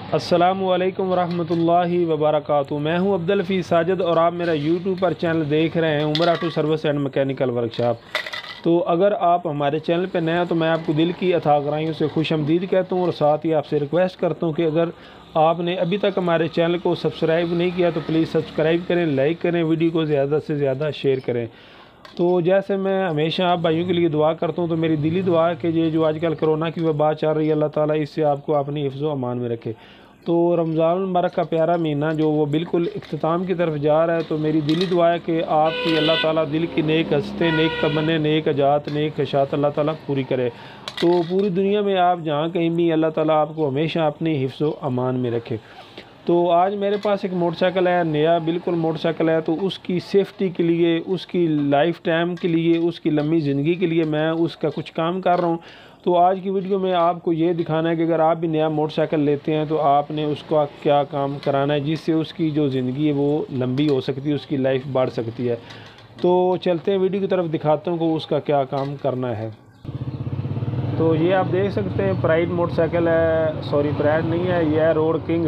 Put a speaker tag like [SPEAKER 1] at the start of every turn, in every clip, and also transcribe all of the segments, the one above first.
[SPEAKER 1] अस्सलामुअलैकुम वरहमतुल्लाहि वबरकातुहू। मैं हूं अब्दुल हफीज़ साजिद और आप मेरा यूट्यूब पर चैनल देख रहे हैं Umar auto service and mechanical workshop. तो अगर आप हमारे चैनल पर नए हैं तो मैं आपको दिल की अथाह गहराइयों से खुशआमदीद कहता हूं और साथ ही आपसे रिक्वेस्ट करता हूं कि अगर आपने अभी तक हमारे चैनल को सब्सक्राइब नहीं किया तो प्लीज़ सब्सक्राइब करें, लाइक करें, वीडियो को ज़्यादा से ज़्यादा शेयर करें। तो जैसे मैं हमेशा आप भाइयों के लिए दुआ करता हूँ, तो मेरी दिली दुआ है कि ये जो आजकल कोरोना की वबा चल रही है, अल्लाह ताला इससे आपको अपनी हिफ्ज़ व अमान में रखे। तो रमज़ान मुबारक का प्यारा महीना जो वो बिल्कुल इख्तिताम की तरफ जा रहा है, तो मेरी दिली दुआ है कि आपकी अल्लाह ताला दिल की नेक हस्ते, नेक तमन्ने, नेक अजात, नेक ख़शात अल्लाह ताला पूरी करे। तो पूरी दुनिया में आप जहाँ कहीं भी अल्लाह ताला आपको हमेशा अपनी हिफ्ज़ व अमान में रखे। तो आज मेरे पास एक मोटरसाइकिल है, नया बिल्कुल मोटरसाइकिल है। तो उसकी सेफ्टी के लिए, उसकी लाइफ टाइम के लिए, उसकी लंबी ज़िंदगी के लिए मैं उसका कुछ काम कर रहा हूँ। तो आज की वीडियो में आपको ये दिखाना है कि अगर आप भी नया मोटरसाइकिल लेते हैं तो आपने उसका क्या काम कराना है जिससे उसकी जो ज़िंदगी है वो लंबी हो सकती है, उसकी लाइफ बढ़ सकती है। तो चलते हैं वीडियो की तरफ, दिखाता हूँ कि उसका क्या काम करना है। तो ये आप देख सकते हैं प्राइड मोटरसाइकिल है, सॉरी प्राइड नहीं है, ये है रोड किंग।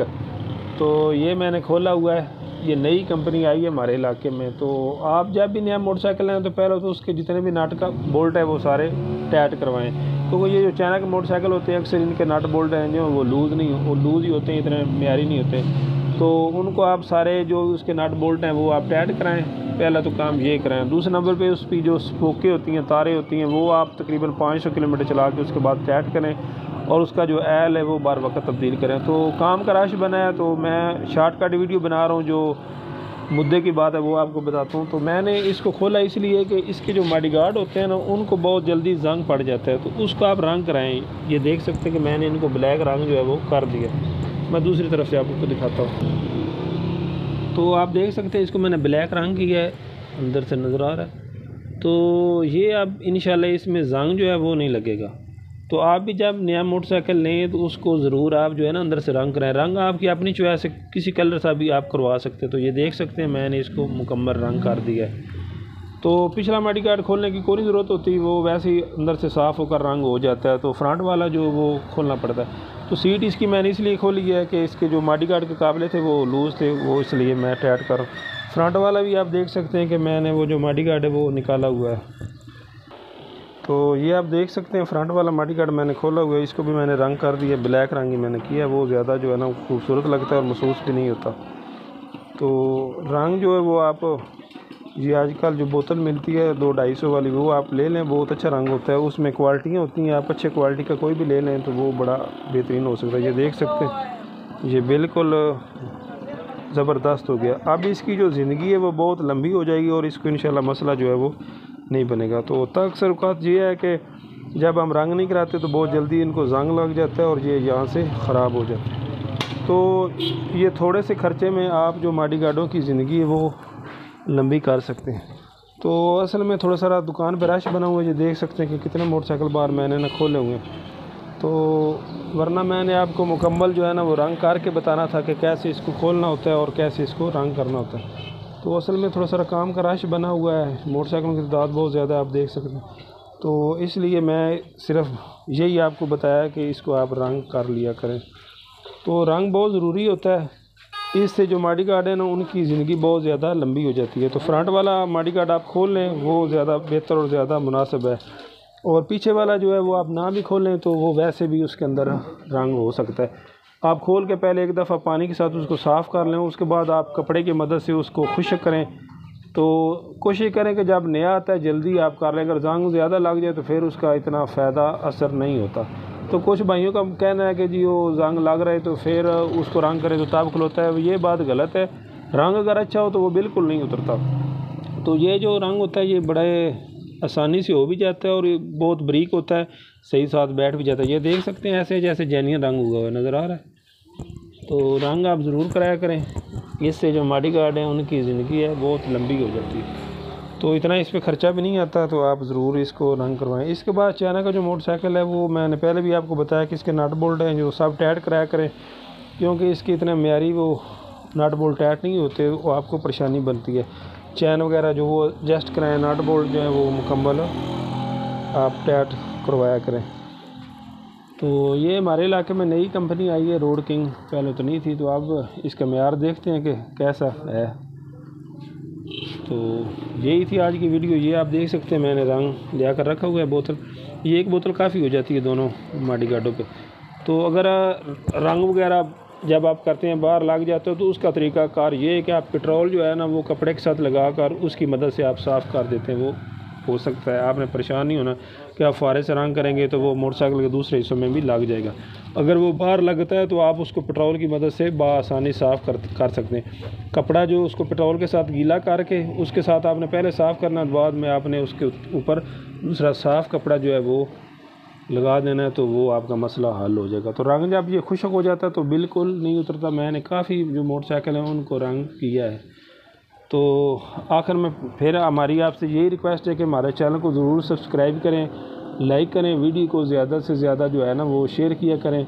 [SPEAKER 1] तो ये मैंने खोला हुआ है, ये नई कंपनी आई है हमारे इलाके में। तो आप जब भी नया मोटरसाइकिल लें तो पहले तो उसके जितने भी नट का बोल्ट है वो सारे टाइट करवाएं, क्योंकि ये जो चाइना के मोटरसाइकिल होते हैं अक्सर इनके नट बोल्ट हैं जो वो लूज़ ही होते हैं, इतने म्यारी नहीं होते। तो उनको आप सारे जो उसके नट बोल्ट हैं वो आप टाइट कराएँ, पहला तो काम ये कराएँ। दूसरे नंबर पे उस पर जो स्पोकें होती हैं, तारें होती हैं, वो आप तकरीबन 500 किलोमीटर चला के उसके बाद टाइट करें और उसका जो एल है वो बार वक्त तब्दील करें। तो काम का रश बना है, तो मैं शॉर्टकट वीडियो बना रहा हूँ, जो मुद्दे की बात है वो आपको बताता हूँ। तो मैंने इसको खोला इसलिए कि इसके जो मडगार्ड होते हैं ना उनको बहुत जल्दी जंग पड़ जाता है, तो उसको आप रंग कराएँ। ये देख सकते हैं कि मैंने इनको ब्लैक रंग जो है वो कर दिया। मैं दूसरी तरफ से आपको दिखाता हूँ। तो आप देख सकते हैं इसको मैंने ब्लैक रंग किया है, अंदर से नज़र आ रहा है। तो ये अब इंशाल्लाह इसमें जंग जो है वो नहीं लगेगा। तो आप भी जब नया मोटरसाइकिल लें तो उसको ज़रूर आप जो है ना अंदर से रंग कराएं। रंग आपकी अपनी चॉइस से किसी कलर से भी आप करवा सकते हैं। तो ये देख सकते हैं मैंने इसको मुकम्मल रंग कर दिया है। तो पिछला मडी गार्ड खोलने की कोई ज़रूरत होती, वो वैसे ही अंदर से साफ़ होकर रंग हो जाता है। तो फ्रंट वाला जो वो खोलना पड़ता है। तो सीट इसकी मैंने इसलिए खोली है कि इसके जो मडी गार्ड के काबिले थे वो लूज़ थे, वो इसलिए मैं टाइट कर। फ्रंट वाला भी आप देख सकते हैं कि मैंने वो जो मडी गार्ड है वो निकाला हुआ है। तो ये आप देख सकते हैं फ्रंट वाला मडी गार्ड मैंने खोला हुआ है, इसको भी मैंने रंग कर दिया, ब्लैक रंग ही मैंने किया। वो ज़्यादा जो है ना खूबसूरत लगता है और महसूस भी नहीं होता। तो रंग जो है वो आप ये आजकल जो बोतल मिलती है 200-250 वाली, वो आप ले लें, बहुत अच्छा रंग होता है। उसमें क्वालिटियाँ होती हैं, आप अच्छे क्वालिटी का कोई भी ले लें तो वो बड़ा बेहतरीन हो सकता है। ये देख सकते हैं ये बिल्कुल ज़बरदस्त हो गया। अब इसकी जो ज़िंदगी है वो बहुत लंबी हो जाएगी और इसको इंशाल्लाह मसला जो है वो नहीं बनेगा। तो होता अक्सर औक़ात ये है कि जब हम रंग नहीं कराते तो बहुत जल्दी इनको जंग लग जाता है और ये यहाँ से ख़राब हो जाते हैं। तो ये थोड़े से ख़र्चे में आप जो मडी गार्डों की ज़िंदगी है वो लंबी कर सकते हैं। तो असल में थोड़ा सारा दुकान पर रश बना हुआ है, ये देख सकते हैं कि कितने मोटरसाइकिल बार मैंने ना खोले हुए हैं। तो वरना मैंने आपको मुकम्मल जो है ना वो रंग करके बताना था कि कैसे इसको खोलना होता है और कैसे इसको रंग करना होता है। तो असल में थोड़ा सारा काम का रश बना हुआ है, मोटरसाइकिलों की तादाद बहुत ज़्यादा आप देख सकते हैं। तो इसलिए मैं सिर्फ यही आपको बताया कि इसको आप रंग कर लिया करें। तो रंग बहुत ज़रूरी होता है, इससे जो मडी गार्ड है ना उनकी ज़िंदगी बहुत ज़्यादा लंबी हो जाती है। तो फ्रंट वाला मडी गार्ड आप खोल लें, वो ज़्यादा बेहतर और ज़्यादा मुनासिब है। और पीछे वाला जो है वो आप ना भी खोलें तो वो वैसे भी उसके अंदर रंग हो सकता है। आप खोल के पहले एक दफ़ा पानी के साथ उसको साफ़ कर लें, उसके बाद आप कपड़े की मदद से उसको खुश्क करें। तो कोशिश करें कि जब नया आता है जल्दी आप कर लें, अगर जंग ज़्यादा लग जाए तो फिर उसका इतना फ़ायदा असर नहीं होता। तो कुछ भाइयों का कहना है कि जी वो जंग लग रहा है तो फिर उसको रंग करें तो तब खुलता है, ये बात गलत है। रंग अगर अच्छा हो तो वो बिल्कुल नहीं उतरता। तो ये जो रंग होता है ये बड़े आसानी से हो भी जाता है और ये बहुत बारीक होता है, सही साथ बैठ भी जाता है। ये देख सकते हैं ऐसे जैसे जेन्युइन रंग हुआ है, नज़र आ रहा है। तो रंग आप ज़रूर कराया करें, इससे जो मडी गार्ड हैं उनकी ज़िंदगी है बहुत लंबी हो जाती है। तो इतना इस पर ख़र्चा भी नहीं आता, तो आप ज़रूर इसको रंग करवाएं। इसके बाद चाइना का जो मोटरसाइकिल है वो मैंने पहले भी आपको बताया कि इसके नट बोल्ट हैं जो सब टाइट कराया करें, क्योंकि इसके इतने म्यारी वो नट बोल्ट टाइट नहीं होते, वो आपको परेशानी बनती है। चैन वगैरह जो वो एडजस्ट कराएँ, नट बोल्ट जो है वो मुकम्मल आप टाइट करवाया करें। तो ये हमारे इलाके में नई कंपनी आई है रोड किंग, पहले तो नहीं थी। तो अब इसका मेयार देखते हैं कि कैसा है। तो यही थी आज की वीडियो। ये आप देख सकते हैं मैंने रंग लिया कर रखा हुआ है बोतल। ये एक बोतल काफ़ी हो जाती है दोनों माडी गार्डों पे। तो अगर रंग वगैरह जब आप करते हैं बाहर लग जाते हो तो उसका तरीक़ाकार ये है कि आप पेट्रोल जो है ना वो कपड़े के साथ लगा कर उसकी मदद से आप साफ़ कर देते हैं। वो हो सकता है आपने परेशान नहीं होना कि आप फारे से रंग करेंगे तो वो मोटरसाइकिल के दूसरे हिस्सों में भी लग जाएगा। अगर वो बाहर लगता है तो आप उसको पेट्रोल की मदद से बआसानी साफ़ कर सकते हैं। कपड़ा जो उसको पेट्रोल के साथ गीला करके उसके साथ आपने पहले साफ़ करना, बाद में आपने उसके ऊपर दूसरा साफ़ कपड़ा जो है वो लगा देना है, तो वो आपका मसला हल हो जाएगा। तो रंग जब ये खुश्क हो जाता है तो बिल्कुल नहीं उतरता। मैंने काफ़ी जो मोटरसाइकिल हैं उनको रंग किया है। तो आखिर में फिर हमारी आपसे यही रिक्वेस्ट है कि हमारे चैनल को ज़रूर सब्सक्राइब करें, लाइक करें, वीडियो को ज़्यादा से ज़्यादा जो है ना वो शेयर किया करें।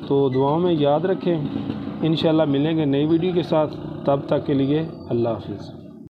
[SPEAKER 1] तो दुआओं में याद रखें। इंशाल्लाह मिलेंगे नई वीडियो के साथ। तब तक के लिए अल्लाह हाफ़िज़।